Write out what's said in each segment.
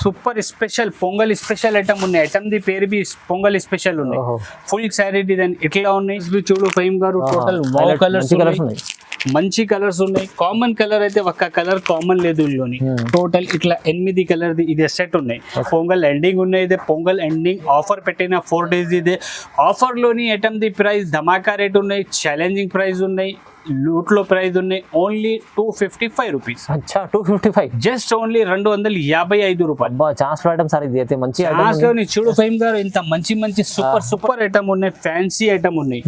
Super special pongal special item ఉన్నాయి. Item the పేరు B pongal special ఉన్నాయి. ఫుల్ శారీ డిజైన్ ఇట్లా ఉన్నాయి. ఇవి చూడు ఫహీమ్ గారు టోటల్ వావ్ కలర్స్ ఉన్నాయి. మంచి కలర్స్ ఉన్నాయి. కామన్ కలర్ అయితే ఒక్క కలర్ కామన్ లేదు ఇందులోని. టోటల్ ఇట్లా 8 కలర్ ఇది సెట్ ఉన్నాయి. పొంగల్ ఎండింగ్ ఉన్నాయి. ఇదే పొంగల్ ఎండింగ్ ఆఫర్ పెట్టిన 4 days ఇదే ఆఫర్ లోని item the price Dhamaka rate ఉన్నాయి. ఛాలెంజింగ్ ప్రైస్ ఉన్నాయి. లూట్ లో ప్రైస్ ఉన్నాయి. Only 255 rupees. అచ్చా 255 జస్ట్ ఓన్లీ 255 రూపాయలు. ఛాన్స్ ఐటమ్ సార్ ఇది అయితే మంచి లోని చూడు ఫహీమ్ గారు ఇంత మంచి సూపర్ ఐటమ్ ఉన్నాయి. ఫ్యాన్సీ ఐటమ్ ఉన్నాయి.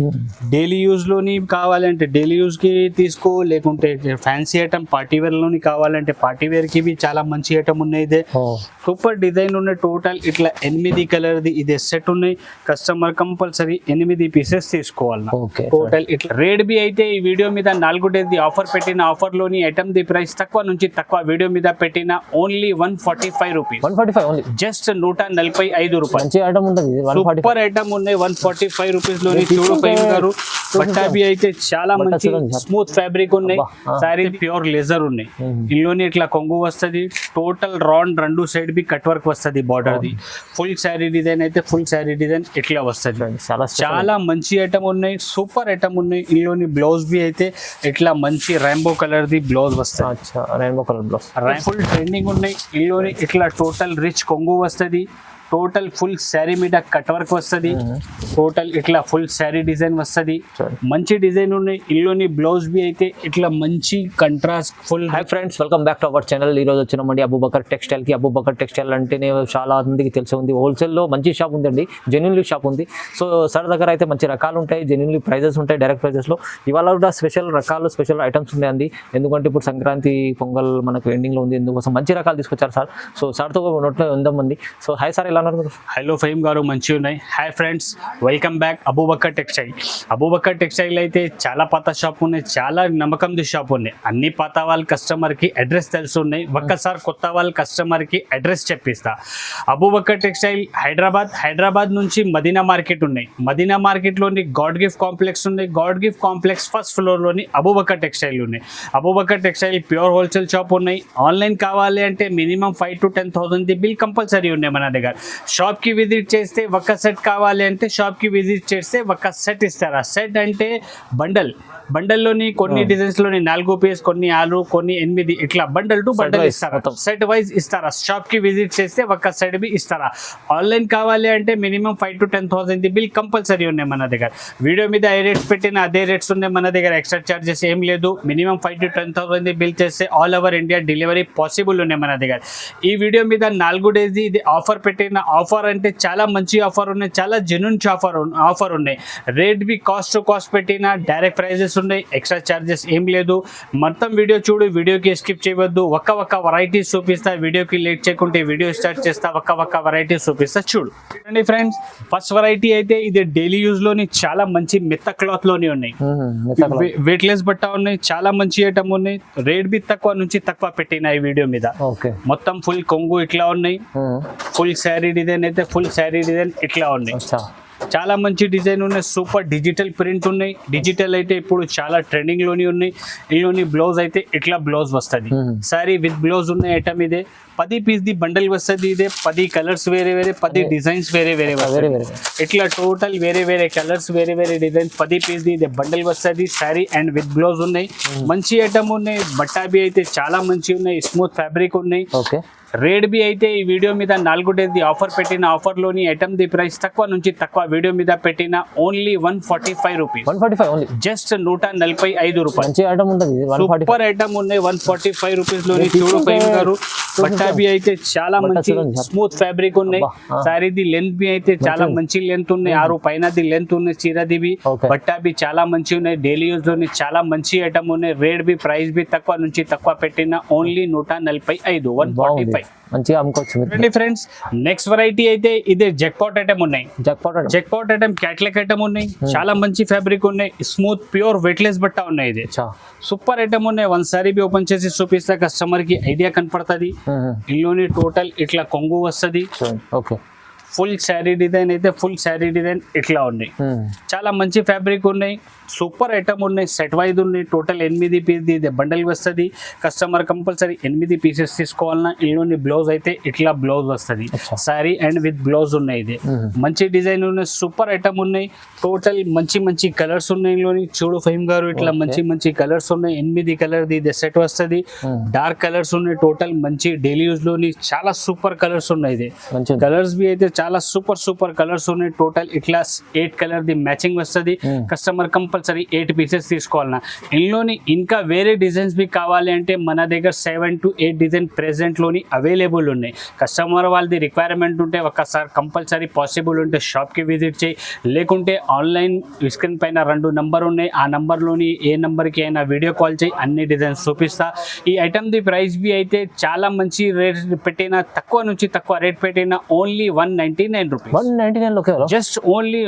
డైలీ యూజ్ లోని కావాలంటే డైలీ యూజ్ కి తీసుకో, లేకుంటే ఫ్యాన్సీ ఐటమ్ పార్టీ వేర్ లోని కావాలంటే పార్టీ వేర్ కి చాలా మంచి ఐటమ్ ఉన్నాయి. ఇదే సూపర్ డిజైన్ ఉన్నాయి. టోటల్ ఇట్లా 8 కలర్ ది ఇదే సెట్ ఉన్నాయి. కస్టమర్ కంపల్సరీ 8 పీసెస్ తీసుకోవాలి. టోటల్ ఇట్లా రేట్ బి అయితే ఈ వీడియో మీద 4 days ది ఆఫర్ పెట్టిన ఆఫర్ లోని ఐటమ్ ది ప్రైస్ తక్కువ నుంచి తక్కువ వీడియో మీద పెట్టిన ఓన్లీ 145 రూపీస్. 145 ఓన్లీ జస్ట్ 145 రూపాయలు. మంచి ఐటమ్ ఉంటుంది. సూపర్ ఐటమ్ ఉన్నాయి. 145 రూపీస్ లోని చూడు ఫహీమ్ గారు బట్టాబి అయితే చాలా మంచి స్మూత్ ఫ్యాబ్రిక్ ఉన్నాయి. సారీ ప్యూర్ లెజర్ ఉన్నాయి. ఇందులోని ఇట్లా కొంగు వస్తుంది. Total round 2 side B cut work వస్తుంది. Border the full sari design అయితే ఫుల్ శారీ డిజైన్ ఇట్లా వస్తుంది. చాలా మంచి ఐటమ్ ఉన్నాయి. సూపర్ ఐటమ్ ఉన్నాయి. ఇందులోని బ్లౌజ్ బి అయితే ఇట్లా మంచి రెయిన్బో కలర్ ది బ్లౌజ్ వస్తుంది. Rainbow colour blouse full trending ఉన్నాయి. ఇందులోని ఇట్లా టోటల్ రిచ్ కొంగు వస్తుంది. టోటల్ ఫుల్ శారీ మీద కట్ వర్క్ వస్తుంది. టోటల్ ఇట్లా ఫుల్ శారీ డిజైన్ వస్తుంది. మంచి డిజైన్ ఉన్నాయి. ఇందులోని బ్లౌజ్ బి అయితే ఇట్లా మంచి contrast full. Hi friends, welcome back to our channel. ఈ రోజు వచ్చినామండి అబూబకర్ టెక్స్టైల్ కి. అబూబకర్ టెక్స్టైల్ అంటేనే చాలా మందికి తెలిసి ఉంది. హోల్సేల్ లో మంచి షాప్ ఉందండి. జెన్యూన్లీ షాప్ ఉంది. సో సార్ దగ్గర అయితే మంచి రకాలు ఉంటాయి. జెన్యూన్లీ ప్రైజెస్ ఉంటాయి. డైరెక్ట్ ప్రైజెస్ లో ఇవాళ కూడా స్పెషల్ రకాలు స్పెషల్ ఐటమ్స్ ఉన్నాయండి. ఎందుకంటే ఇప్పుడు సంక్రాంతి పొంగల్ మనకు ఎండింగ్ లో ఉంది. ఎందుకోసం మంచి రకాలు తీసుకొచ్చారు సార్. సో సార్తో నోట్లో ఉందామండి. సో హాయ్ సార్, ఎలా ఉన్నారు? హలో ఫహీమ్ గారు, మంచి ఉన్నాయి. Hi friends, welcome back Abu Bakr textile. Abu Bakr textile అయితే చాలా పాత షాప్ ఉన్నాయి. చాలా నమ్మకంది షాప్ ఉన్నాయి. అన్ని పాత వాళ్ళ కస్టమర్ కి అడ్రస్ తెలుసు ఉన్నాయి. ఒక్కసారి కొత్త వాళ్ళ కస్టమర్ కి అడ్రస్ చెప్పిస్తా. అబూబకర్ టెక్స్టైల్ హైదరాబాద్ నుంచి మదీనా మార్కెట్ ఉన్నాయి. మదీనా మార్కెట్ లోని గాడ్ గిఫ్ట్ కాంప్లెక్స్ ఉన్నాయి. God gift complex first floor లోని అబూబకర్ టెక్స్టైల్ ఉన్నాయి. Abu Bakr textile pure wholesale shop ఉన్నాయి. ఆన్లైన్ కావాలి అంటే minimum 5 to 10,000 the bill compulsory ఉన్నాయి మన దగ్గర. షాప్ కి విజిట్ చేస్తే ఒక సెట్ కావాలి అంటే షాప్ కి విజిట్ చేస్తే ఒక సెట్ ఇస్తారా. సెట్ అంటే బండల్లోని కొన్ని డిజైన్స్ లోని 4 పీస్, కొన్ని 6, కొన్ని 8 ఇట్లా బండల్ టు బండల్ ఇస్తారా. సెట్ వైజ్ ఇస్తారా. షాప్ కి విజిట్ చేస్తే ఒక సెట్ బి ఇస్తారా. ఆన్లైన్ కావాలి అంటే minimum 5 to 10,000 the bill compulsory ఉన్నాయి మన దగ్గర. వీడియో మీద ఏ రేట్స్ పెట్టినా అదే రేట్స్ ఉన్నాయి మన దగ్గర. ఎక్స్ట్రా చార్జెస్ ఏం లేదు. మినిమం 5 to 10,000 ది బిల్ చేస్తే all over India delivery possible ఉన్నాయి మన దగ్గర. ఈ వీడియో మీద 4 days ఇది ఆఫర్ పెట్టిన ఆఫర్ అంటే చాలా మంచి ఆఫర్ ఉన్నాయి. చాలా జెన్యూన్ ఆఫర్ ఉన్నాయి. రేట్ బి కాస్ట్ పెట్టిన డైరెక్ట్ ప్రైజెస్ ఉన్నాయి. ఎక్స్ట్రా చార్జెస్ ఏం లేదు. మొత్తం వీడియో చూడు. వీడియోకి స్కిప్ చేయవద్దు. ఒక్క వెరైటీస్ చూపిస్తా. వీడియోకి లేట్ చేయకుంటే వీడియో స్టార్ట్ చేస్తా. ఒక్క వెరైటీస్ చూపిస్తా చూడు. చూడండి ఫ్రెండ్స్, ఫస్ట్ వెరైటీ అయితే ఇది డైలీ యూజ్ లోని చాలా మంచి మెత్త క్లాత్ లోని ఉన్నాయి. వెయిట్లెస్ బట్ట ఉన్నాయి. చాలా మంచి ఐటమ్ ఉన్నాయి. రేట్ బి తక్కువ నుంచి తక్కువ పెట్టిన ఈ వీడియో మీద. మొత్తం ఫుల్ కొంగు ఇట్లా ఉన్నాయి. ఫుల్ శారీ డిజైన్ అయితే ఫుల్ శారీ డిజైన్ ఇట్లా ఉన్నాయి. చాలా మంచి డిజైన్ ఉన్నాయి. సూపర్ డిజిటల్ ప్రింట్ ఉన్నాయి. డిజిటల్ అయితే ఇప్పుడు చాలా ట్రెండింగ్ లోని ఉన్నాయి. ఇందులోని బ్లౌజ్ అయితే ఇట్లా బ్లౌజ్ వస్తుంది. సారీ విత్ బ్లౌజ్ ఉన్న ఐటమ్ ఇదే. 10 పీస్ ది బండల్ వస్తుంది. ఇదే 10 కలర్స్ వేరే 10 డిజైన్స్ వేరే ఇట్లా టోటల్ వేరే కలర్స్ వేరే డిజైన్ 10 పీస్ ది ఇదే బండల్ వస్తుంది. సారీ అండ్ విత్ బ్లౌజ్ ఉన్నాయి. మంచి ఐటమ్ ఉన్నాయి. బట్టాబి అయితే చాలా మంచి ఉన్నాయి. స్మూత్ ఫ్యాబ్రిక్ ఉన్నాయి. రేట్ బి అయితే ఈ వీడియో మీద 4 days ది ఆఫర్ పెట్టిన ఆఫర్ లోని ఐటమ్ ది ప్రైస్ తక్కువ నుంచి తక్కువ వీడియో మీద పెట్టిన ఓన్లీ 145 రూపీస్. 145 ఓన్లీ జస్ట్ 145 రూపాయలు. సూపర్ ఐటమ్ ఉన్నాయి. 145 రూపీస్ లోని చూడు ఫహీమ్ గారు. బట్టాబి అయితే చాలా మంచి స్మూత్ ఫ్యాబ్రిక్ ఉన్నాయి. సారీ ది లెంత్ బి అయితే చాలా మంచి లెంత్ ఉన్నాయి. 6 పైన ది లెంత్ ఉన్నాయి. చీరది బి బట్టాబి చాలా మంచి ఉన్నాయి. డైలీ యూజ్ లోని చాలా మంచి ఐటమ్ ఉన్నాయి. రేట్ బి ప్రైస్ బి తక్కువ నుంచి తక్కువ పెట్టిన ఓన్లీ 145. 145 మంచిగా అమ్ముకోవచ్చు ఫ్రెండ్స్. నెక్స్ట్ వెరైటీ అయితే ఇదే జెక్పాట్ ఐటమ్ ఉన్నాయి. జెక్పాట్ ఐటమ్ క్యాట్లాగ్ ఐటమ్ ఉన్నాయి. చాలా మంచి ఫ్యాబ్రిక్ ఉన్నాయి. స్మూత్ ప్యూర్ వెయిట్లెస్ బట్ట ఉన్నాయి. ఇది సూపర్ ఐటమ్ ఉన్నాయి. వన్ సారీ బి ఓపెన్ చేసి చూపిస్తా. కస్టమర్ కి ఐడియా కనపడుతుంది. ఇందులోని టోటల్ ఇట్లా కొంగు వస్తుంది. ఫుల్ శారీ డిజైన్ అయితే ఫుల్ శారీ డిజైన్ ఇట్లా ఉన్నాయి. చాలా మంచి ఫ్యాబ్రిక్ ఉన్నాయి, సూపర్ ఐటమ్ ఉన్నాయి, సెట్ వైజ్ ఉన్నాయి. టోటల్ 8 పీస్ ఇది బండల్ వస్తుంది. కస్టమర్ కంపల్సరీ 8 పీసెస్ తీసుకోవాలన్నా ఇందులోని బ్లౌజ్ అయితే ఇట్లా బ్లౌజ్ వస్తుంది. శారీ అండ్ విత్ బ్లౌజ్ ఉన్నాయి. ఇది మంచి డిజైన్ ఉన్నాయి, సూపర్ ఐటమ్ ఉన్నాయి. టోటల్ మంచి మంచి కలర్స్ ఉన్నాయి ఇందులోని. చూడు ఫహీమ్ గారు ఇట్లా మంచి మంచి కలర్స్ ఉన్నాయి. 8 కలర్ ఇది సెట్ వస్తుంది. డార్క్ కలర్స్ ఉన్నాయి. టోటల్ మంచి డైలీ యూజ్ లోని చాలా సూపర్ కలర్స్ ఉన్నాయి. ఇది కలర్స్ బి అయితే చాలా సూపర్ కలర్స్ ఉన్నాయి. టోటల్ ఇట్లా 8 కలర్ ది మ్యాచింగ్ వస్తుంది. కస్టమర్ కంపల్సరీ 8 పీసెస్ తీసుకోవాలన్నా. ఇందులోని ఇంకా వేరే డిజైన్స్ బి కావాలి అంటే మన దగ్గర 7 to 8 డిజైన్ ప్రెసెంట్ లోని అవైలబుల్ ఉన్నాయి. కస్టమర్ వాళ్ళది రిక్వైర్మెంట్ ఉంటే ఒకసారి కంపల్సరీ పాసిబుల్ ఉంటే షాప్ కి విజిట్ చేయి, లేకుంటే ఆన్లైన్ స్క్రీన్ పైన 2 నంబర్ ఉన్నాయి. ఆ నంబర్లోని ఏ నంబర్కి అయినా వీడియో కాల్ చేయి, అన్ని డిజైన్స్ చూపిస్తా. ఈ ఐటమ్ ది ప్రైస్ బి అయితే చాలా మంచి రేట్ పెట్టిన, తక్కువ నుంచి తక్కువ రేట్ పెట్టిన only 199 rupees. 199 just only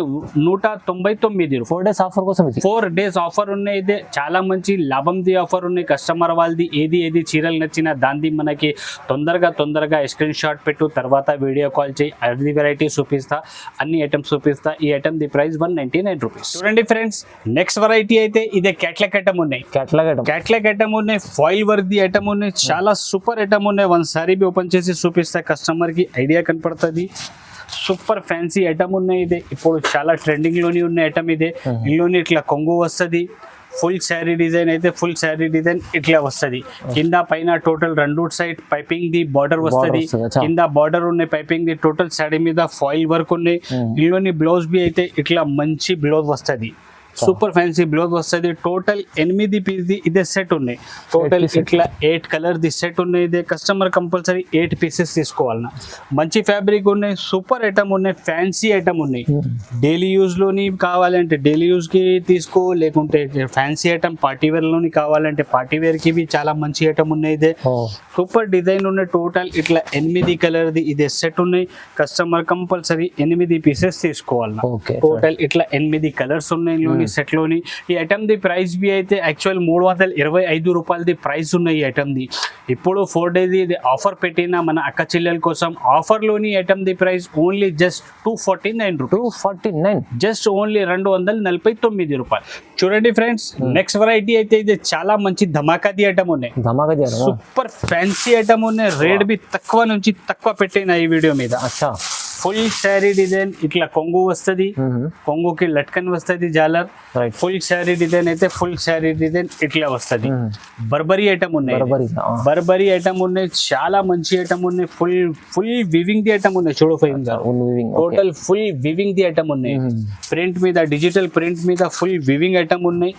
199. 4 days offer కోసం ఇది. 4 days ఆఫర్ ఉన్నాయి. ఇదే చాలా మంచి లాభం ది ఆఫర్ ఉన్నాయి. కస్టమర్ వాళ్ళది ఏది చీరలు నచ్చినా దాన్ని మనకి తొందరగా స్క్రీన్ షాట్ పెట్టు, తర్వాత వీడియో కాల్ చేయి, అన్ని వెరైటీ చూపిస్తా, అన్ని ఐటమ్స్ చూపిస్తా. ఈ ఐటమ్ ది ప్రైస్ 199 రూపీస్. చూడండి ఫ్రెండ్స్, నెక్స్ట్ వెరైటీ అయితే ఇదే క్యాట్లాగ్ ఐటమ్ ఉన్నాయి. క్యాట్లాగ్ ఐటమ్ ఉన్నాయి, ఫాయిల్ వర్క్ ది ఐటమ్ ఉన్నాయి. చాలా సూపర్ ఐటమ్ ఉన్నాయి. వన్ సారీ బి ఓపెన్ చేసి చూపిస్తా, కస్టమర్ కి ఐడియా కనపడుతుంది. సూపర్ ఫ్యాన్సీ ఐటమ్ ఉన్నాయి. ఇదే ఇప్పుడు చాలా ట్రెండింగ్ లోని ఉన్న ఐటమ్ ఇదే. ఇందులోని ఇట్లా కొంగు వస్తుంది. ఫుల్ శారీ డిజైన్ అయితే ఫుల్ శారీ డిజైన్ ఇట్లా వస్తుంది. కింద పైన total 2 side piping the border వస్తుంది. కింద బార్డర్ ఉన్నాయి, పైపింగ్ ది టోటల్ శారీ మీద ఫాయిల్ వర్క్ ఉన్నాయి. ఇందులోని బ్లౌజ్ బి అయితే ఇట్లా మంచి బ్లౌజ్ వస్తుంది. సూపర్ ఫ్యాన్సీ బ్లౌజ్ వస్తుంది. టోటల్ 8 పీస్ ది ఇదే సెట్ ఉన్నాయి. టోటల్ ఇట్లా 8 కలర్ ది సెట్ ఉన్నాయి. ఇదే కస్టమర్ కంపల్సరీ 8 పీసెస్ తీసుకోవాలన్నా. మంచి ఫ్యాబ్రిక్ ఉన్నాయి, సూపర్ ఐటమ్ ఉన్నాయి, ఫ్యాన్సీ ఐటమ్ ఉన్నాయి. డైలీ యూజ్ లోని కావాలంటే డైలీ యూజ్ కి తీసుకో, లేకుంటే ఫ్యాన్సీ ఐటమ్ పార్టీ వేర్ లోని కావాలంటే పార్టీ వేర్ కి చాలా మంచి ఐటమ్ ఉన్నాయి. ఇదే సూపర్ డిజైన్ ఉన్నాయి. టోటల్ ఇట్లా 8 కలర్ ది ఇదే సెట్ ఉన్నాయి. కస్టమర్ కంపల్సరీ 8 పీసెస్ తీసుకోవాలన్నా. టోటల్ ఇట్లా 8 కలర్స్ ఉన్నాయి సెట్ లోని. ఈ ఐటమ్ ది ప్రైస్ బి అయితే యాక్చువల్ 325 రూపాయలు ది ప్రైస్ ఉన్నాయి ఈ ఐటమ్ ది. ఇప్పుడు 4 days ఇది ఆఫర్ పెట్టిన మన అక్క చెల్లెల కోసం ఆఫర్ లోని item the price only just 249 rupees. 249 just only 249 రూపాయలు. చూడండి ఫ్రెండ్స్, నెక్స్ట్ వెరైటీ అయితే ఇది చాలా మంచి ధమాకా ది ఐటమ్ ఉన్నాయి. సూపర్ ఫ్యాన్సీ ఐటమ్ ఉన్నాయి. రేట్ బి తక్కువ నుంచి తక్కువ పెట్టిన ఈ వీడియో మీద. ఫుల్ శారీ డిజైన్ ఇట్లా కొంగు వస్తుంది. కొంగుకి లట్కన్ వస్తుంది జాలర్. ఫుల్ శారీ డిజైన్ అయితే ఫుల్ శారీ డిజైన్ ఇట్లా వస్తుంది. బర్బరీ ఐటమ్ ఉన్నాయి. బర్బరీ ఐటమ్ ఉన్నాయి. చాలా మంచి ఐటమ్ ఉన్నాయి. ఫుల్ వివింగ్ ది ఐటమ్ ఉన్నాయి. చూడు fine total full weaving the item ఉన్నాయి. ప్రింట్ మీద డిజిటల్ ప్రింట్ మీద ఫుల్ వివింగ్ ఐటమ్ ఉన్నాయి.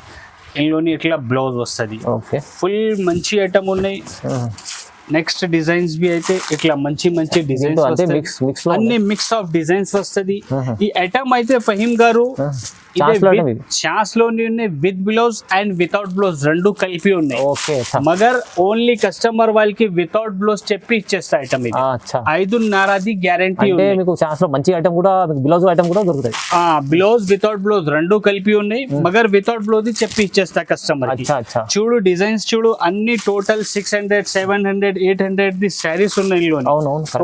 ఇందులోని ఇట్లా బ్లౌజ్ వస్తుంది. ఫుల్ మంచి ఐటమ్ ఉన్నాయి. నెక్స్ట్ డిజైన్స్ బి అయితే ఇట్లా మంచి డిజైన్స్ అన్ని మిక్స్ ఆఫ్ డిజైన్స్ వస్తుంది. ఈ ఐటమ్ అయితే ఫహీమ్ గారు ఛాన్స్ లోని ఉన్నాయి. With blouse and without blouse 2 కలిపి ఉన్నాయి. మగర్ ఓన్లీ కస్టమర్ వాళ్ళకి వితౌట్ బ్లౌజ్ చెప్పి ఇచ్చేస్తా ఐటమ్ ఇది. 5.5 గ్యారంటీ మంచి ఐటమ్ కూడా, బ్లౌజ్ ఐటమ్ కూడా దొరుకుతాయి. బ్లౌజ్ వితౌట్ బ్లౌజ్ 2 కలిపి ఉన్నాయి. మగర్ వితౌట్ బ్లౌజ్ చెప్పి ఇచ్చేస్తా కస్టమర్ కి. చూడు డిజైన్స్ చూడు, అన్ని టోటల్ 600, 700, 800 ది శారీస్ ఉన్నాయి.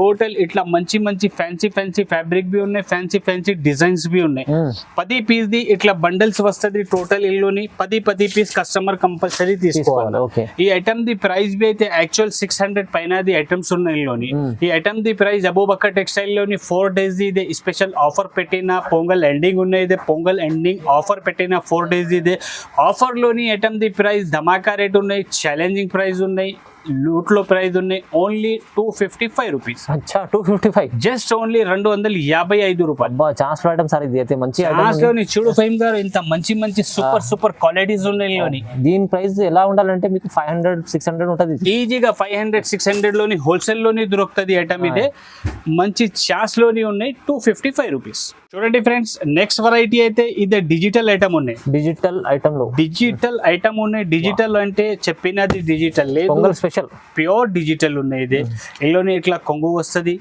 టోటల్ ఇట్లా మంచి ఫ్యాన్సీ ఫ్యాబ్రిక్ బి ఉన్నాయి. ఫ్యాన్సీ డిజైన్స్ బి ఉన్నాయి. 10 పీస్ ది ఇట్లా బండల్స్ వస్తుంది. టోటల్ ఇల్లుని 10 పీస్ కస్టమర్ కంపల్సరీ తీసుకోవాలి. ఈ ఐటమ్ ది ప్రైస్ బి అయితే యాక్చువల్ 600 పైన ది ఐటమ్స్ ఉన్నాయి ఇల్లుని. ఈ item the price Abu Bakr textile లోని 4 days ఇది స్పెషల్ ఆఫర్ పెట్టిన పొంగల్ ఎండింగ్ ఉన్నాయి. ఇది పొంగల్ ఎండింగ్ ఆఫర్ పెట్టిన 4 days ఇది ఆఫర్ లోని item the price Dhamaka rate ఉన్నాయి. ఛాలెంజింగ్ ప్రైస్ ఉన్నాయి. లూట్ లో ప్రైస్ ఉన్నాయి. Only 255 rupees. 255 జస్ట్ ఓన్లీ 255 రూపాయలు. ఛాన్స్ ఐటమ్ సార్ ఇది అయితే మంచి చూడు ఫహీమ్ గారు, ఇంత మంచి సూపర్ క్వాలిటీస్ ఉన్నాయి. దీని ప్రైస్ ఎలా ఉండాలంటే మీకు 500, 600 ఉంటుంది ఈజీగా. 500, 600 లోని హోల్సేల్ లోని దొరుకుతుంది ఐటమ్ ఇదే. మంచి ఛాన్స్ లోని ఉన్నాయి. 255 రూపీస్. చూడండి ఫ్రెండ్స్, నెక్స్ట్ వెరైటీ అయితే ఇదే డిజిటల్ ఐటమ్ ఉన్నాయి. డిజిటల్ ఐటమ్ లో డిజిటల్ ఐటమ్ ఉన్నాయి. డిజిటల్ అంటే చెప్పినది డిజిటల్ లేదు, పొంగల్ స్పెషల్ ప్యూర్ డిజిటల్ ఉన్నాయి. ఇది ఇందులోనే ఇట్లా కొంగు వస్తుంది,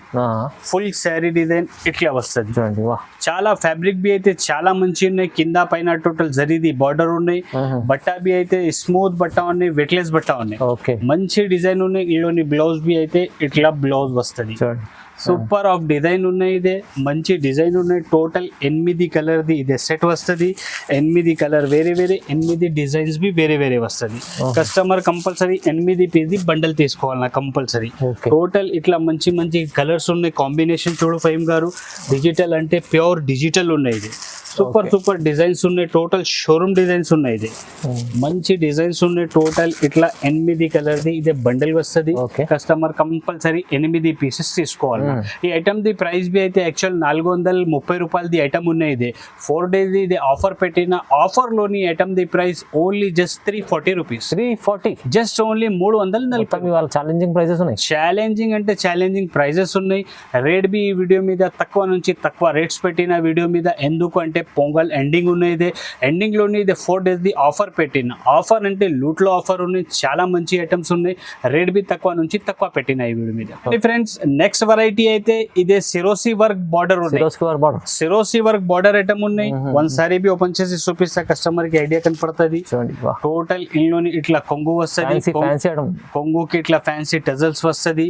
ఫుల్ శారీ డిజైన్ ఇట్లా వస్తుంది. చూడండి వా, చాలా ఫ్యాబ్రిక్ బి అయితే చాలా మంచి ఉన్నాయి. కింద పైన టోటల్ జరీది బార్డర్ ఉన్నాయి. బట్ట బి అయితే స్మూత్ బట్ట ఉన్నాయి, వెట్లెస్ బట్ట ఉన్నాయి. ఓకే, మంచి డిజైన్ ఉన్నాయి. ఇందులోని బ్లౌజ్ బి అయితే ఇట్లా బ్లౌజ్ వస్తుంది. చూడండి సూపర్ ఆఫ్ డిజైన్ ఉన్నాయి. ఇదే మంచి డిజైన్ ఉన్నాయి. టోటల్ 8 కలర్ది ఇదే సెట్ వస్తుంది. 8 కలర్ వేరే వేరే, 8 డిజైన్స్ బి వేరే వేరే వస్తుంది. కస్టమర్ కంపల్సరీ 8 పీస్ బండల్ తీసుకోవాలి కంపల్సరీ. టోటల్ ఇట్లా మంచి మంచి కలర్స్ ఉన్నాయి. కాంబినేషన్ చూడు ఫహీమ్ గారు, డిజిటల్ అంటే ప్యూర్ డిజిటల్ ఉన్నాయి. ఇది సూపర్ సూపర్ డిజైన్స్ ఉన్నాయి. టోటల్ షోరూమ్ డిజైన్స్ ఉన్నాయి. ఇది మంచి డిజైన్స్ ఉన్నాయి. టోటల్ ఇట్లా 8 కలర్ది ఇదే బండల్ వస్తుంది. కస్టమర్ కంపల్సరీ 8 పీసెస్ తీసుకోవాలి. ఈ ఐటమ్ ది ప్రైస్ బి అయితే యాక్చువల్ 430 రూపాయలది ఐటమ్ ఉన్నాయి. ఇది 4 days ఇది ఆఫర్ పెట్టిన ఆఫర్ లోని item the price only just 340 rupees. 340 just only 340. Challenging prices ఉన్నాయి. ఛాలెంజింగ్ అంటే ఛాలెంజింగ్ ప్రైజెస్ ఉన్నాయి. రేట్ బి ఈ వీడియో మీద తక్కువ నుంచి తక్కువ రేట్స్ పెట్టిన వీడియో మీద. ఎందుకు అంటే పొంగల్ ఎండింగ్ ఉన్నాయి. ఎండింగ్ లోని ఇది 4 days ది ఆఫర్ పెట్టిన ఆఫర్ అంటే లూట్ లో ఆఫర్ ఉన్నాయి. చాలా మంచి ఐటమ్స్ ఉన్నాయి. రేట్ బి తక్కువ నుంచి తక్కువ పెట్టిన ఈ వీడియో మీద. ఫ్రెండ్స్, నెక్స్ట్ వెరైటీ అయితే ఇదే సిరోసి వర్క్ బార్డర్ ఉన్నాయి. సిరోసి వర్క్ బార్డర్ ఐటమ్ ఉన్నాయి. ఒకసారి బి ఓపెన్ చేసి చూపిస్తా, కస్టమర్ కి ఐడియా కనపడుతుంది. టోటల్ ఇందులోని ఇట్లా కొంగు వస్తుంది. కొంగుకి ఇట్లా ఫ్యాన్సీ టజల్స్ వస్తుంది.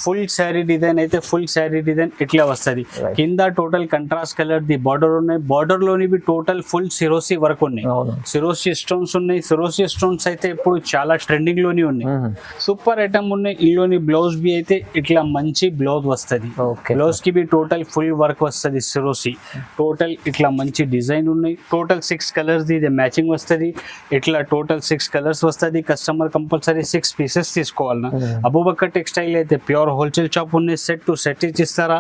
ఫుల్ శారీ డిజైన్ అయితే ఫుల్ శారీ డిజైన్ ఇట్లా వస్తుంది. కింద total contrast colour the border ఉన్నాయి. బార్డర్ లోని బి టోటల్ ఫుల్ సిరోసి వర్క్ ఉన్నాయి. సిరోసి స్టోన్స్ ఉన్నాయి. సిరోసి స్టోన్స్ అయితే ఇప్పుడు చాలా ట్రెండింగ్ లోని ఉన్నాయి. సూపర్ ఐటమ్ ఉన్నాయి. ఇందులోని బ్లౌజ్ బి అయితే ఇట్లా మంచి బ్లౌజ్ వస్తుంది. బ్లౌజ్ కి బి టోటల్ ఫుల్ వర్క్ వస్తుంది. సిరోసి టోటల్ ఇట్లా మంచి డిజైన్ ఉన్నాయి. టోటల్ 6 కలర్స్ ఇది మ్యాచింగ్ వస్తుంది. ఇట్లా టోటల్ 6 కలర్స్ వస్తుంది. కస్టమర్ కంపల్సరీ 6 పీసెస్ తీసుకోవాలన్నా. అబూబకర్ టెక్స్టైల్ అయితే ప్యూర్ హోల్సేల్ షాప్ ఉన్నాయి. సెట్ టు సెట్ ఇచ్చిస్తారా.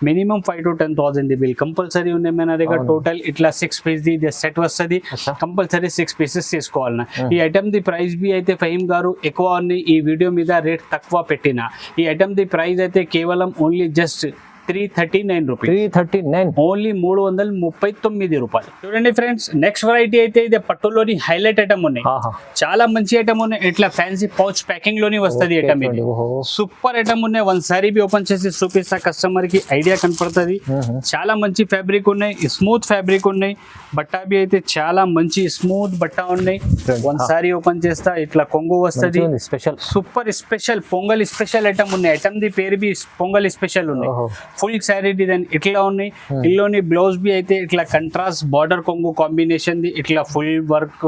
మినిమం 5 to 10,000 బిల్ కంపల్సరీ ఉన్నాయి మన దగ్గర. టోటల్ ఇట్లా 6 పీస్ ది సెట్ వస్తుంది. కంపల్సరీ 6 పీసెస్ తీసుకోవాలన్నా. ఈ ఐటమ్ ది ప్రైస్ బి అయితే ఫహీమ్ గారు ఎక్కువ ఉన్నాయి. ఈ వీడియో మీద రేట్ తక్కువ పెట్టిన ఈ ఐటమ్ ది ప్రైస్ అయితే కేవలం ఓన్లీ జస్ట్ 339 రూపీస్. 339 ఓన్లీ 339 రూపాయలు. చూడండి ఫ్రెండ్స్, నెక్స్ట్ వెరైటీ అయితే ఇది పట్టులోని హైలైట్ ఐటమ్ ఉన్నాయి. చాలా మంచి ఐటమ్ ఉన్నాయి. ఇట్లా ఫ్యాన్సీ పౌచ్ ప్యాకింగ్ లోని వస్తుంది ఐటమ్. ఇది సూపర్ ఐటమ్ ఉన్నాయి. ఒకసారి బి ఓపెన్ చేసి చూపిస్తా, కస్టమర్ కి ఐడియా కనపడుతుంది. చాలా మంచి ఫ్యాబ్రిక్ ఉన్నాయి. స్మూత్ ఫ్యాబ్రిక్ ఉన్నాయి. బట్ట బి అయితే చాలా మంచి స్మూత్ బట్ట ఉన్నాయి. ఒకసారి ఓపెన్ చేస్తా, ఇట్లా కొంగు వస్తుంది. Special super special pongal special item ఉన్నాయి. ఐటమ్ ది పేరు బి పొంగల్ స్పెషల్ ఉన్నాయి. ఫుల్ శారీ డిజైన్ ఇట్లా ఉన్నాయి. ఇల్లోని బ్లౌజ్ బి అయితే ఇట్లా కంట్రాస్ట్ బార్డర్ కొంగు కాంబినేషన్ ది ఇట్లా ఫుల్ వర్క్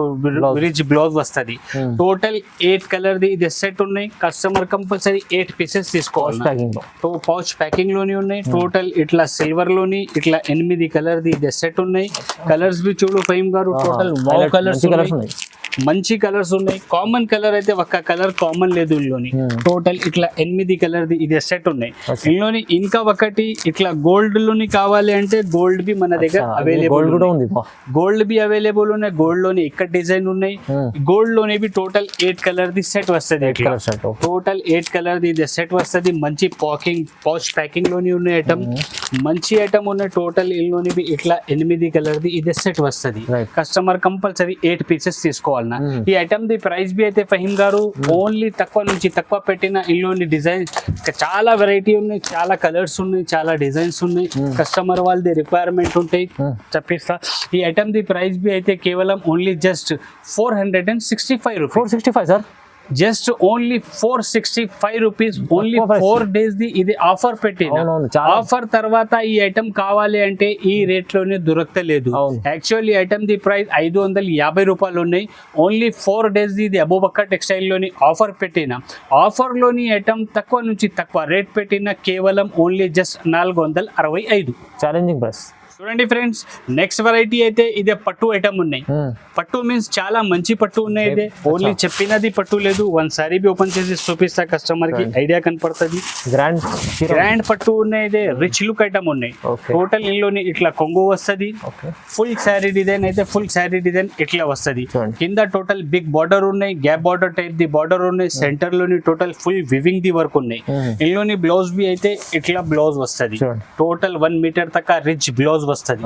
రిచ్ బ్లౌజ్ వస్తుంది. టోటల్ 8 కలర్ ది ఇది సెట్ ఉన్నాయి. కస్టమర్ కంపల్సరీ 8 పీసెస్ తీసుకోవాలి. పౌచ్ ప్యాకింగ్ లోని ఉన్నాయి. టోటల్ ఇట్లా సిల్వర్ లోని ఇట్లా 8 కలర్ ది ఇది సెట్ ఉన్నాయి. కలర్స్ బి చూడు ఫహీమ్ గారు, టోటల్ వావ్ కలర్స్ ఉన్నాయి. మంచి కలర్స్ ఉన్నాయి. కామన్ కలర్ అయితే ఒక్క కలర్ కామన్ లేదు ఇందులోని. టోటల్ ఇట్లా 8 కలర్ ది ఇది సెట్ ఉన్నాయి. ఇందులోని ఇంకా ఒకటి ఇట్లా గోల్డ్ లోని కావాలి అంటే గోల్డ్ బి మన దగ్గర అవైలబుల్ ఉంది. గోల్డ్ బి అవైలబుల్ ఉన్నాయి. గోల్డ్ లోని ఇక్కడ డిజైన్ ఉన్నాయి. గోల్డ్ లోని బి టోటల్ 8 కలర్ ది సెట్ వస్తుంది. టోటల్ 8 కలర్ ది ఇది సెట్ వస్తుంది. మంచి పౌచ్ ప్యాకింగ్ లోని ఉన్నాయి. ఐటమ్ మంచి ఐటమ్ ఉన్నాయి. టోటల్ ఇందులోని బి ఇట్లా 8 కలర్ ది ఇది సెట్ వస్తుంది. కస్టమర్ కంపల్సరీ 8 పీసెస్ తీసుకోవాలి. ఈ ఐటమ్ ది ప్రైస్ బి అయితే ఫహీమ్ గారు ఓన్లీ తక్కువ నుంచి తక్కువ పెట్టిన. ఇందులోని డిజైన్ చాలా వెరైటీ ఉన్నాయి. చాలా కలర్స్ ఉన్నాయి. చాలా డిజైన్స్ ఉన్నాయి. కస్టమర్ వాళ్ళది రిక్వైర్మెంట్ ఉంటాయి. చెప్పిస్తా. ఈ ఐటమ్ ది ప్రైస్ బి అయితే కేవలం only just 465 rupees. 465 sir. Just only 465 rupees. Only 4 days the ఇది ఆఫర్ పెట్టిన. ఆఫర్ తర్వాత ఈ ఐటమ్ కావాలి అంటే ఈ రేట్ లోనే దొరకలేదు. యాక్చువల్లీ ఐటమ్ ది ప్రైస్ 550 రూపాయలు ఉన్నాయి. ఓన్లీ 4 days ది ఇది అబూబకర్ టెక్స్టైల్ లోని ఆఫర్ పెట్టిన. ఆఫర్ లోని ఐటమ్ తక్కువ నుంచి తక్కువ రేట్ పెట్టిన కేవలం ఓన్లీ జస్ట్ 465. Challenging price. చూడండి ఫ్రెండ్స్, నెక్స్ట్ వెరైటీ అయితే ఇదే పట్టు ఐటమ్ ఉన్నాయి. పట్టు మీన్స్ చాలా మంచి పట్టు ఉన్నాయి. ఇదే ఓన్లీ చెప్పినది పట్టు లేదు. ఒకసారి బి ఓపెన్ చేసి చూపిస్తా, కస్టమర్ కి ఐడియా కనపడుతుంది. గ్రాండ్ పట్టు ఉన్నాయి. ఇదే రిచ్ లుక్ ఐటమ్ ఉన్నాయి. టోటల్ ఇందులోని ఇట్లా కొంగు వస్తుంది. ఫుల్ శారీ డిజైన్ అయితే ఫుల్ శారీ డిజైన్ ఇట్లా వస్తుంది. కింద టోటల్ బిగ్ బార్డర్ ఉన్నాయి. Gap border type the border ఉన్నాయి. సెంటర్ లోని total full weaving the work ఉన్నాయి. ఇందులోని బ్లౌజ్ బి అయితే ఇట్లా బ్లౌజ్ వస్తుంది. టోటల్ 1 మీటర్ దాకా రిచ్ బ్లౌజ్ వస్తుంది.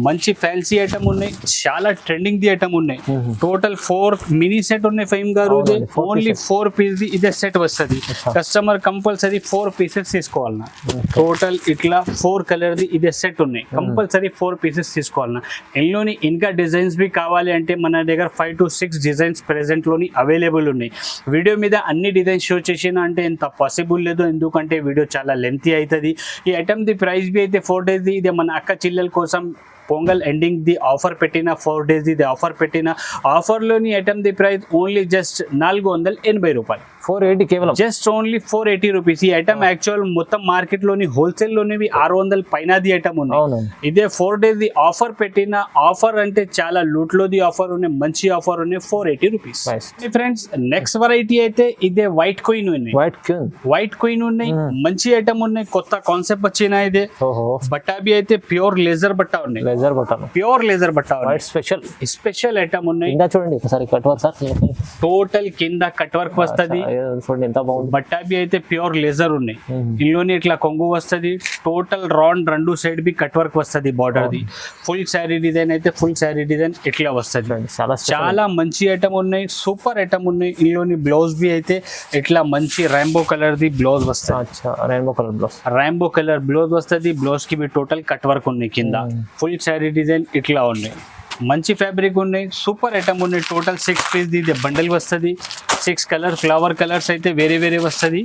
మంచి ఫ్యాన్సీ ఐటమ్ ఉన్నాయి, చాలా ట్రెండింగ్ ది ఐటమ్ ఉన్నాయి. టోటల్ 4 మినీ సెట్ ఉన్నాయి ఫైమ్ గారు. ఓన్లీ 4 పీస్ ఇదే సెట్ వస్తుంది. కస్టమర్ కంపల్సరీ 4 పీసెస్ తీసుకోవాలన్నా. టోటల్ ఇట్లా 4 కలర్ ది ఇదే సెట్ ఉన్నాయి, కంపల్సరీ 4 పీసెస్ తీసుకోవాలన్నా. ఇందులోని ఇంకా డిజైన్స్ బి కావాలి అంటే మన దగ్గర 5 to 6 డిజైన్స్ ప్రెసెంట్ లోని అవైలబుల్ ఉన్నాయి. వీడియో మీద అన్ని డిజైన్స్ షో చేసినా అంటే ఎంత పాసిబుల్ లేదు, ఎందుకంటే వీడియో చాలా లెంతీ అవుతుంది. ఈ ఐటమ్ ది ప్రైస్ బి అయితే 4 days ది ఇదే మన అక్క చెల్లెల కోసం పొంగల్ ఎండింగ్ ది ఆఫర్ పెట్టిన 4 days ఇది ఆఫర్ పెట్టిన ఆఫర్లోని item the price only just 480 రూపాయలు. 480 కేవలం, జస్ట్ ఓన్లీ 480 రూపీస్. ఈ ఐటమ్ యాక్చువల్ మొత్తం మార్కెట్ లోని హోల్సేల్ లోనివి 600 పైన ది ఐటమ్ ఉన్నాయి. ఇదే 4 days ది ఆఫర్ పెట్టిన ఆఫర్ అంటే చాలా లూట్ లో ది ఆఫర్ ఉన్నాయి, మంచి ఆఫర్ ఉన్నాయి. 480 రూపీస్. ఫ్రెండ్స్ నెక్స్ట్ వెరైటీ అయితే ఇదే వైట్ క్వీన్ ఉన్నాయి. వైట్ క్వీన్ ఉన్నాయి, మంచి ఐటమ్ ఉన్నాయి, కొత్త కాన్సెప్ట్ వచ్చిన ఇదే. బట్టా బి అయితే ప్యూర్ లేజర్ బట్టా ఉన్నాయి, ప్యూర్ లేజర్ బట్టా స్పెషల్ ఐటమ్ ఉన్నాయి. చూడండి ఒకసారి కట్ వర్క్ సార్, టోటల్ కింద కట్ వర్క్ వస్తుంది. ఎంత బాగుంది. బట్టా బి అయితే ప్యూర్ లేజర్ ఉన్నాయి. ఇందులోని ఇట్లా కొంగు వస్తుంది. Total round 2 side B cut work వస్తుంది. Border the full sari design అయితే ఫుల్ శారీ డిజైన్ ఇట్లా వస్తుంది. చాలా మంచి ఐటమ్ ఉన్నాయి, సూపర్ ఐటమ్ ఉన్నాయి. ఇందులోని బ్లౌజ్ బి అయితే ఇట్లా మంచి రాంబో కలర్ ది బ్లౌజ్ వస్తుంది. రాంబో కలర్ బ్లౌజ్ వస్తుంది. బ్లౌజ్ కి బి టోటల్ కట్ వర్క్ ఉన్నాయి. కింద ఫుల్ శారీ డిజైన్ ఇట్లా ఉన్నాయి. మంచి ఫ్యాబ్రిక్ ఉన్నాయి, సూపర్ ఐటమ్ ఉన్నాయి. టోటల్ 6 పీస్ ఇది బండల్ వస్తుంది. 6 కలర్ ఫ్లవర్ కలర్స్ అయితే వేరే వస్తుంది.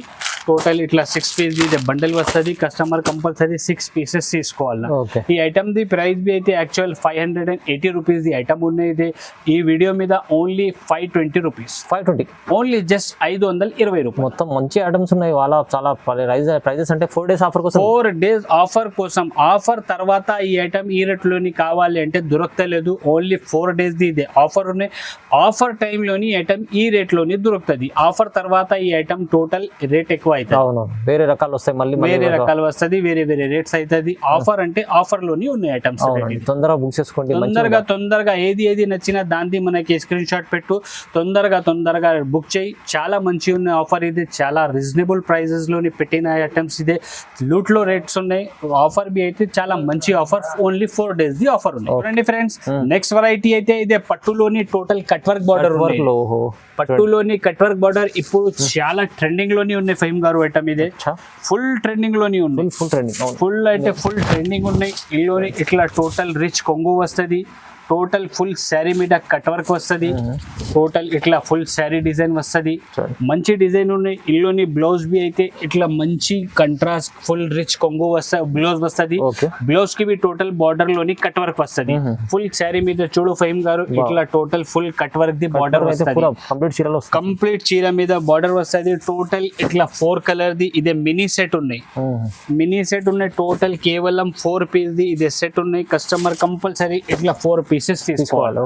టోటల్ ఇట్లా 6 పీస్ ఇది బండల్ వస్తుంది. కస్టమర్ కంపల్సరీ 6 పీసెస్ తీసుకోవాలి. ఈ ఐటమ్ ది ప్రైస్ బి అయితే యాక్చువల్ 580 రూపీస్ ది ఐటమ్ ఉన్నాయి. ఈ వీడియో మీద ఓన్లీ 520 రూపీస్. 520 ఓన్లీ జస్ట్ 520 రూపాయలు. మొత్తం మంచి ఐటమ్స్ ఉన్నాయి. వాళ్ళ చాలా ప్రైజెస్ అంటే 4 days ఆఫర్ కోసం, 4 days ఆఫర్ కోసం. ఆఫర్ తర్వాత ఈ ఐటమ్ ఈ రేట్ లోని కావాలి అంటే దొరకలేదు. ఓన్లీ 4 days ది ఇదే ఆఫర్ ఉన్నాయి. ఆఫర్ టైం లోని ఐటమ్ ఈ రేట్ లోని దొరుకుతుంది. ఆఫర్ తర్వాత ఈ ఐటమ్ టోటల్ రేట్ ఎక్కువ అవుతుంది. వేరే రకాలు వస్తాయి, మళ్ళీ వేరే రకాలు వస్తుంది, వేరే రేట్స్ అవుతుంది. ఆఫర్ అంటే ఆఫర్ లోని ఉన్నాయి ఐటమ్స్. తొందరగా బుక్ చేసుకోండి. తొందరగా ఏది నచ్చినా దాన్ని మనకి స్క్రీన్ షాట్ పెట్టు. తొందరగా బుక్ చేయి. చాలా మంచి ఉన్నాయి ఆఫర్. ఇది చాలా రీజనబుల్ ప్రైజెస్ లోని పెట్టిన ఐటమ్స్. ఇదే లూట్ లో రేట్స్ ఉన్నాయి. ఆఫర్ బి అయితే చాలా మంచి offer. Only 4 days the offer ఉన్నాయి. చూడండి ఫ్రెండ్స్ నెక్స్ట్ వెరైటీ అయితే ఇదే పట్టులోని టోటల్ కట్ వర్క్ బార్డర్. పట్టులోని కట్ వర్క్ బార్డర్ ఇప్పుడు చాలా ట్రెండింగ్ లోని ఉన్నాయి ఫైమ్ గారు. ఐటమ్ ఇదే ఫుల్ ట్రెండింగ్ లోని ఉంది. ఫుల్ అయితే ఫుల్ ట్రెండింగ్ ఉన్నాయి. ఇల్లోని ఇట్లా టోటల్ రిచ్ కొంగు వస్తుంది. టోటల్ ఫుల్ శారీ మీద కట్ వర్క్ వస్తుంది. టోటల్ ఇట్లా ఫుల్ శారీ డిజైన్ వస్తుంది. మంచి డిజైన్ ఉన్నాయి. ఇల్లోని బ్లౌజ్ బి అయితే ఇట్లా మంచి కంట్రాస్ట్ ఫుల్ రిచ్ కొంగు వస్తుంది. బ్లౌజ్ వస్తుంది. బ్లౌజ్ కి బి టోటల్ బార్డర్ లోని కట్ వర్క్ వస్తుంది. ఫుల్ శారీ మీద చూడు ఫైమ్ గారు ఇట్లా total full cut work the border వస్తుంది. కంప్లీట్ చీర మీద బార్డర్ వస్తుంది. టోటల్ ఇట్లా 4 కలర్ ది ఇదే మినీ సెట్ ఉన్నాయి. టోటల్ కేవలం 4 పీస్ ది ఇదే సెట్ ఉన్నాయి. కస్టమర్ కంపల్సరీ ఇట్లా 4 పీసెస్ తీసుకోవాలి.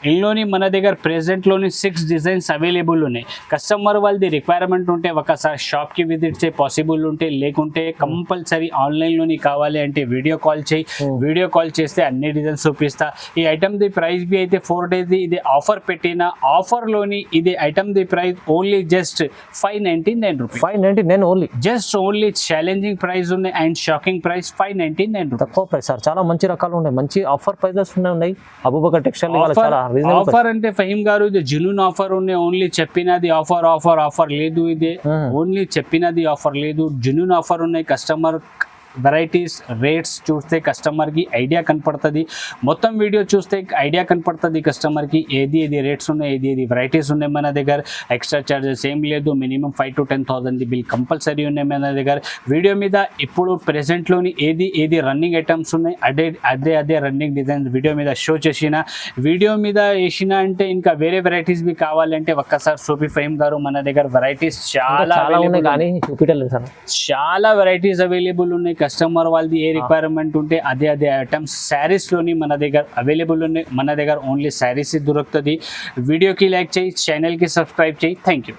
ఇందులోని మన దగ్గర ప్రెసెంట్ లోని 6 డిజైన్స్ అవైలబుల్ ఉన్నాయి. కస్టమర్ వాళ్ళది రిక్వైర్మెంట్ ఉంటే ఒకసారి షాప్ కి విజిట్ చేయి పాసిబుల్ ఉంటే, లేకుంటే కంపల్సరీ ఆన్లైన్ లోని కావాలి అంటే వీడియో కాల్ చేయి. వీడియో కాల్ చేస్తే అన్ని డిజైన్స్ చూపిస్తా. ఈ ఐటమ్ ది ప్రైస్ బి అయితే 4 days ది ఇది ఆఫర్ పెట్టిన ఆఫర్ లోని ఇది item the price only just 599 rupees. 599 only. Just only challenging price ఉన్నాయి అండ్ షాకింగ్ ప్రైస్ 599 రూపీస్. తక్కువ ప్రైస్ సార్, చాలా మంచి రకాలు ఉన్నాయి, మంచి ఆఫర్ ప్రైజెస్ ఉన్నాయి. అబూబకర్ టెక్స్టైల్ ఆఫర్ అంటే ఫహీమ్ గారు ఇది జెన్యూన్ ఆఫర్ ఉన్నాయి. ఓన్లీ చెప్పినది ఆఫర్ లేదు. ఇదే ఓన్లీ చెప్పినది ఆఫర్ లేదు, జెన్యూన్ ఆఫర్ ఉన్నాయి. కస్టమర్ వెరైటీస్ రేట్స్ చూస్తే కస్టమర్కి ఐడియా కనపడుతుంది. మొత్తం వీడియో చూస్తే ఐడియా కనపడుతుంది కస్టమర్కి ఏది రేట్స్ ఉన్నాయి, ఏది వెరైటీస్ ఉన్నాయి మన దగ్గర. ఎక్స్ట్రా చార్జెస్ ఏం లేదు. మినిమం 5 to 10,000 బిల్ కంపల్సరీ ఉన్నాయి మన దగ్గర. వీడియో మీద ఇప్పుడు ప్రెసెంట్లోని ఏది రన్నింగ్ ఐటమ్స్ ఉన్నాయి అదే రన్నింగ్ డిజైన్స్ వీడియో మీద షో చేసిన. వీడియో మీద వేసిన అంటే ఇంకా వేరే వెరైటీస్ బి కావాలంటే ఒక్కసారి సోపి ఫహీమ్ గారు మన దగ్గర వెరైటీస్ చాలా వెరైటీస్ అవైలబుల్ ఉన్నాయి. కస్టమర్ వాళ్ళది ఏ రిక్వైర్మెంట్ ఉంటే అదే ఐటమ్స్ శారీస్ లోని మన దగ్గర అవైలబుల్ ఉన్నాయి. మన దగ్గర ఓన్లీ శారీస్ దొరుకుతుంది. వీడియోకి లైక్ చేయి, ఛానల్ కి సబ్స్క్రైబ్ చేయి. Thank you.